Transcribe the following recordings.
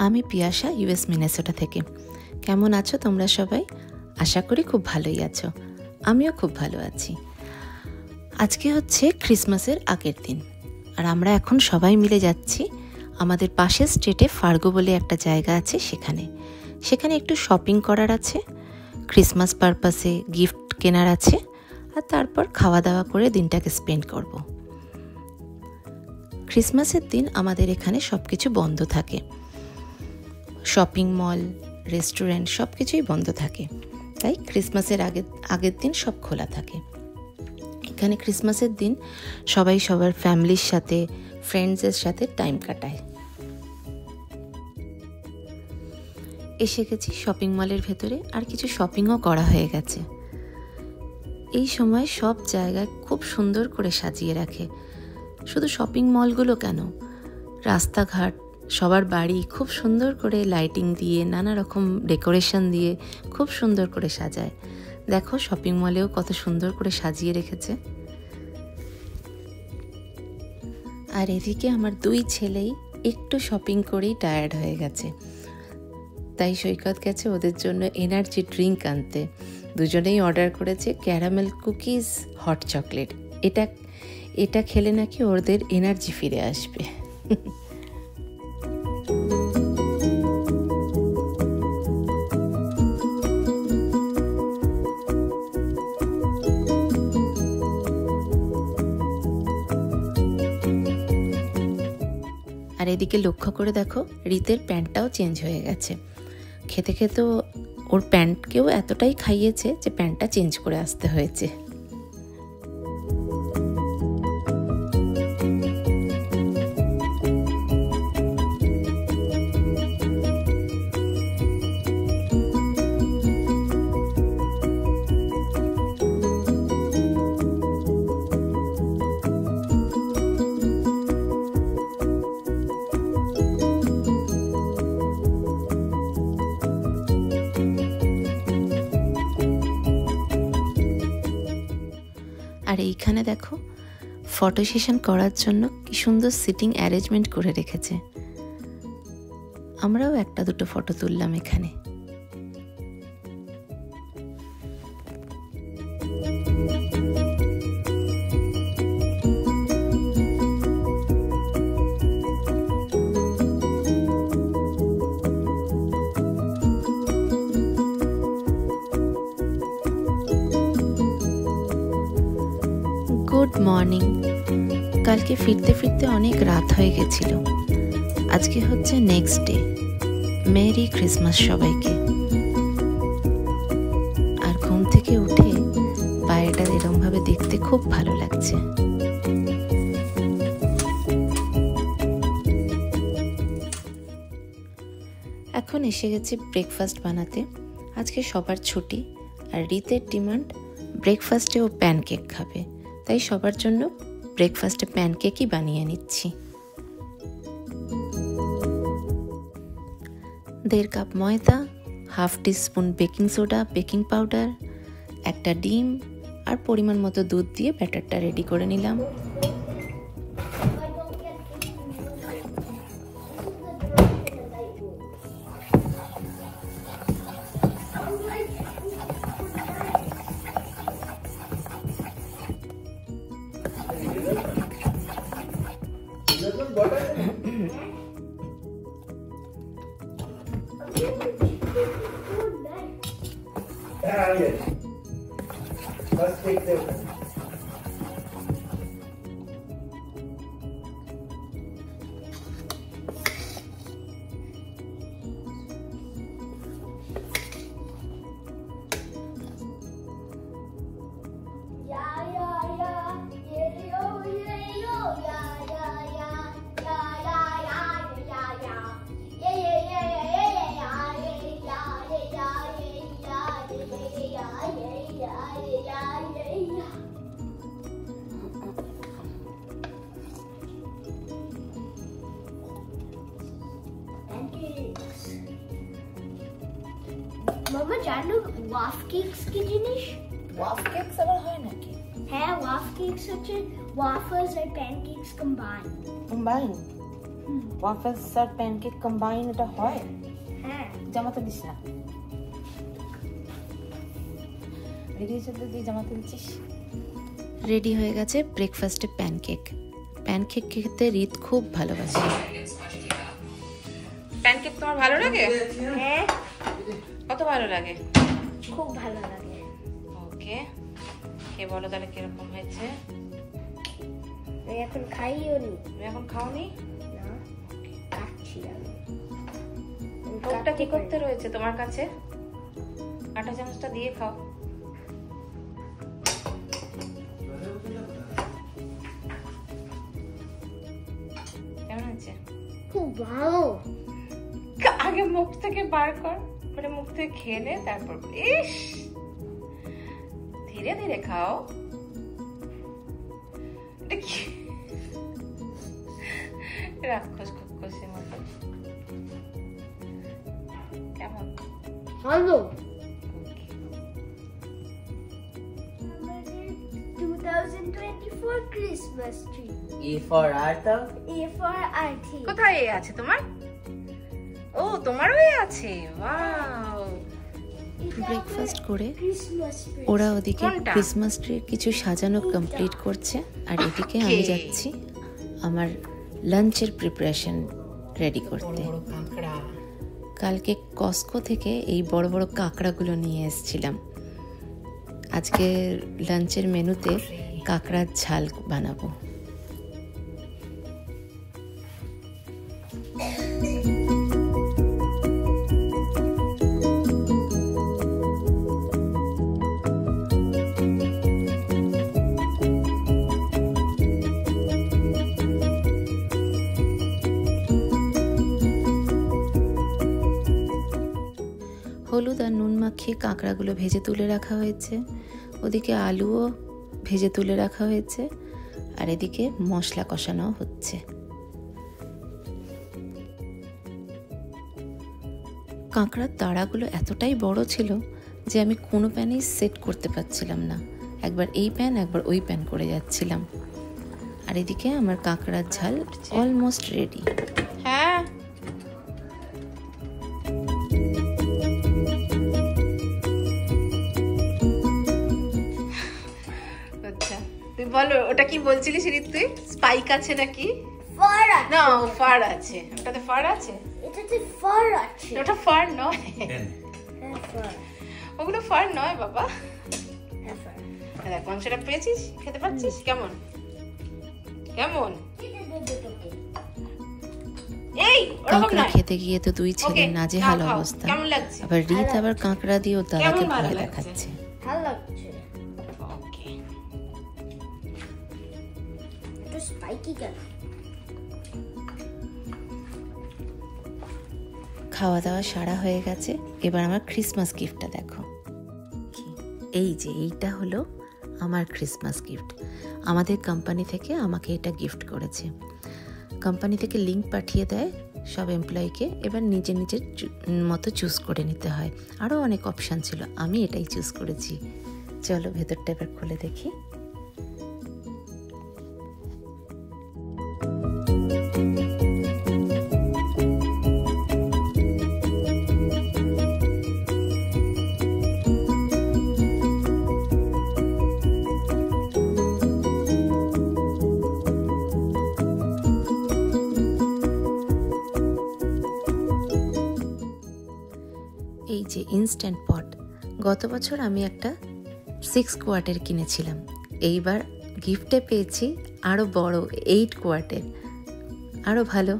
আমি Piyasa US Minnesota থেকে। কেমন আছো তোমরা সবাই? আশা করি খুব ভালোই আছো। আমিও খুব ভালো আছি। আজকে হচ্ছে ক্রিসমাসের আগের দিন, আর আমরা এখন সবাই মিলে যাচ্ছি আমাদের পাশের স্টেটে ফার্গো বলে একটা জায়গা আছে, সেখানে একটু শপিং করার আছে, ক্রিসমাস পারপাসে গিফট কেনার আছে, আর তারপর খাওয়া দাওয়া করে দিনটাকে স্পেন্ড করব। ক্রিসমাসের দিন আমাদের এখানে সব কিছু বন্ধ থাকে, শপিং মল, রেস্টুরেন্ট সব কিছুই বন্ধ থাকে, তাই ক্রিসমাসের আগের দিন সব খোলা থাকে। এখানে ক্রিসমাসের দিন সবাই সবার ফ্যামিলির সাথে, ফ্রেন্ডসের সাথে টাইম কাটায়। এসে গেছি শপিং মলের ভেতরে, আর কিছু শপিংও করা হয়ে গেছে। এই সময় সব জায়গায় খুব সুন্দর করে সাজিয়ে রাখে। শুধু শপিং মলগুলো কেন, রাস্তাঘাট, সবার বাড়ি খুব সুন্দর করে লাইটিং দিয়ে, নানা রকম ডেকোরেশন দিয়ে খুব সুন্দর করে সাজায়। দেখো শপিং মলেও কত সুন্দর করে সাজিয়ে রেখেছে। আর এদিকে আমার দুই ছেলেই একটু শপিং করেই টায়ার্ড হয়ে গেছে, তাই সৈকত গেছে ওদের জন্য এনার্জি ড্রিঙ্ক আনতে। দুজনেই অর্ডার করেছে ক্যারামেল কুকিজ হট চকলেট। এটা খেলে নাকি ওদের এনার্জি ফিরে আসবে। আর এদিকে লক্ষ্য করে দেখো রীতের প্যান্টটাও চেঞ্জ হয়ে গেছে। খেতে খেতে ওর প্যান্টকেও এতটাই খাইয়েছে যে প্যান্টটা চেঞ্জ করে আসতে হয়েছে। আর এইখানে দেখো ফটো সেশন করার জন্য কি সুন্দর সিটিং অ্যারেঞ্জমেন্ট করে রেখেছে। আমরাও একটা দুটো ফটো তুললাম এখানে। Good morning. কালকে ফিরতে ফিরতে অনেক রাত হয়ে গেছিল। আজকে হচ্ছে নেক্সট ডে। মেরি ক্রিসমাস সবাইকে। আর ঘুম থেকে উঠে বাইরেটা এরকমভাবে দেখতে খুব ভালো লাগছে। এখন এসে গেছে ব্রেকফাস্ট বানাতে। আজকে সবার ছুটি, আর রীতের ডিমান্ড ব্রেকফাস্টে ও প্যানকেক খাবে, তাই সবার জন্য ব্রেকফাস্টে প্যানকেকই বানিয়ে নিচ্ছি। 1.5 কাপ ময়দা, 1/2 teaspoon baking soda, baking powder, একটা ডিম আর পরিমাণ মতো দুধ দিয়ে ব্যাটারটা রেডি করে নিলাম। মামা জানো ওয়াফ কেকস কি জিনিস? ওয়াফ কেকস আবার হয় নাকি? হ্যাঁ, ওয়াফ কেকস হচ্ছে ওয়াফলস আর প্যানকেকস কম্বাইন। ওয়াফেলস আর প্যানকেক কম্বাইন এটা হয়? হ্যাঁ। জামাতে দিস না। রেডি হয়েছে তো, তুই জামাতে দিচ্ছিস। রেডি হয়ে গেছে ব্রেকফাস্টে প্যানকেক। প্যানকেক খেতে রিত খুব ভালোবাসে। প্যানকেক তোমার ভালো লাগে? হ্যাঁ, কত ভালো লাগে? খুব ভালো লাগে। ওকে, কে বলো তাহলে কিরকম হয়েছে? আমি এখন খাইও নি। তুমি এখন খাওনি? না, খাচ্ছি আমি। কোকটা কি করতে রয়েছে তোমার কাছে? আটা চামচটা দিয়ে খাও। কেমন আছে? খুব ভালো। আগে মুখ থেকে বার কর, মানে মুখ থেকে খেয়ে নে, তারপর ইস ধীরে ধীরে খাও। এটা কি রাক্ষস খক্ষসের মতো? কেমন? ভালো। 2024 Christmas tree. A for Artha. A for Arthi. কোথায় এ আছে তোমার? ও, তোমারও এ আছে। ওয়াও। ব্রেকফাস্ট করে ওরা ওদিকে ক্রিসমাস ট্রির কিছু সাজানো কমপ্লিট করছে, আর এদিকে আমি যাচ্ছি আমার লাঞ্চের প্রিপারেশন রেডি করতে। কালকে কস্কো থেকে এই বড় বড় কাঁকড়াগুলো নিয়ে এসেছিলাম। আজকে লাঞ্চের মেনুতে কাঁকড়ার ঝাল বানাবো। হলুদ আর নুন মাখিয়ে কাঁকড়াগুলো ভেজে তুলে রাখা হয়েছে, ওদিকে আলুও ভেজে তুলে রাখা হয়েছে, আর এদিকে মশলা কষানো হচ্ছে। কাঁকড়ার তাড়াগুলো এতটাই বড় ছিল যে আমি কোনো প্যানেই সেট করতে পারছিলাম না, একবার এই প্যান একবার ওই প্যান করে যাচ্ছিলাম। আর এদিকে আমার কাঁকড়ার ঝাল অলমোস্ট রেডি। হ্যাঁ, বলো ওটা কি বলছিলিস রিত? তুই স্পাইক আছে নাকি? ফার আছে। না, ফার আছে। ওটাতে ফার আছে? এটাতে ফার আছে। ওটা ফার নয়। হ্যাঁ, ফার। ওগুলো ফার নয় বাবা। হ্যাঁ, ফার। দেখ মাংসটা পেয়েছিস, খেতে পাচ্ছিস? কেমন কেমন? এই কাঁকড়া খেতে গিয়ে তো দুই ছেলে নাজেহাল অবস্থা। কেমন লাগছে? আবার রিত আবার কাঁকড়া দিয়েও দাদাকে ভয় দেখাচ্ছে। ভালো লাগছে। ওকে, এটা স্পাইকি কেন? খাওয়া দাওয়া সারা হয়ে গেছে। এবার আমার ক্রিসমাস গিফটটা দেখো। এই যে এইটা হলো আমার ক্রিসমাস গিফট। আমাদের কোম্পানি থেকে আমাকে এটা গিফট করেছে। কোম্পানি থেকে লিঙ্ক পাঠিয়ে দেয় সব এমপ্লয়িকে, এবার নিজের নিজের মতো চুজ করে নিতে হয়। আরও অনেক অপশান ছিল, আমি এটাই চুজ করেছি। চলো ভেতরটা এবার খুলে দেখি। এই যে ইনস্ট্যান্ট পট, গত বছর আমি একটা 6 কোয়ার্টের কিনেছিলাম, এইবার গিফটে পেয়েছি আরও বড় 8 কোয়ার্টের, আরও ভালো।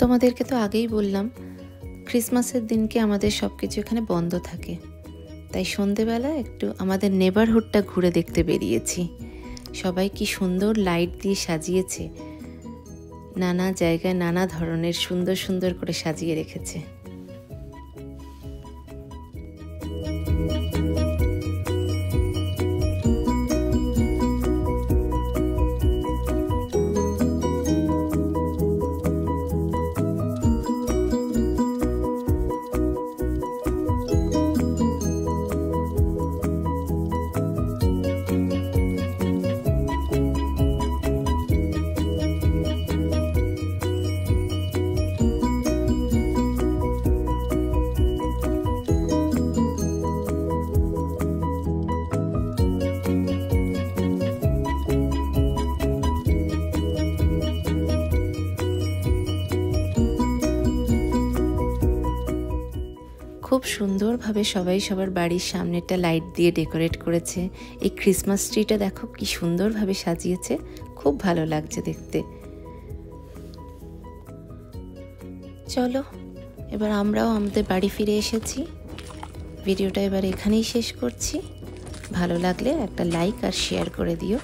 তোমাদেরকে তো আগেই বললাম ক্রিসমাসের দিনকে আমাদের সব কিছু এখানে বন্ধ থাকে, তাই সন্ধেবেলা একটু আমাদের নেবারহুডটা ঘুরে দেখতে বেরিয়েছি। সবাই কি সুন্দর লাইট দিয়ে সাজিয়েছে, নানা জায়গায় নানা ধরনের সুন্দর সুন্দর করে সাজিয়ে রেখেছে। খুব সুন্দরভাবে সবাই সবার বাড়ির সামনেটা লাইট দিয়ে ডেকোরেট করেছে। এই ক্রিসমাস ট্রিটা দেখো কি সুন্দরভাবে সাজিয়েছে, খুব ভালো লাগছে দেখতে। চলো এবার আমরাও আমাদের বাড়ি ফিরে এসেছি। ভিডিওটা এবার এখানেই শেষ করছি। ভালো লাগলে একটা লাইক আর শেয়ার করে দিও।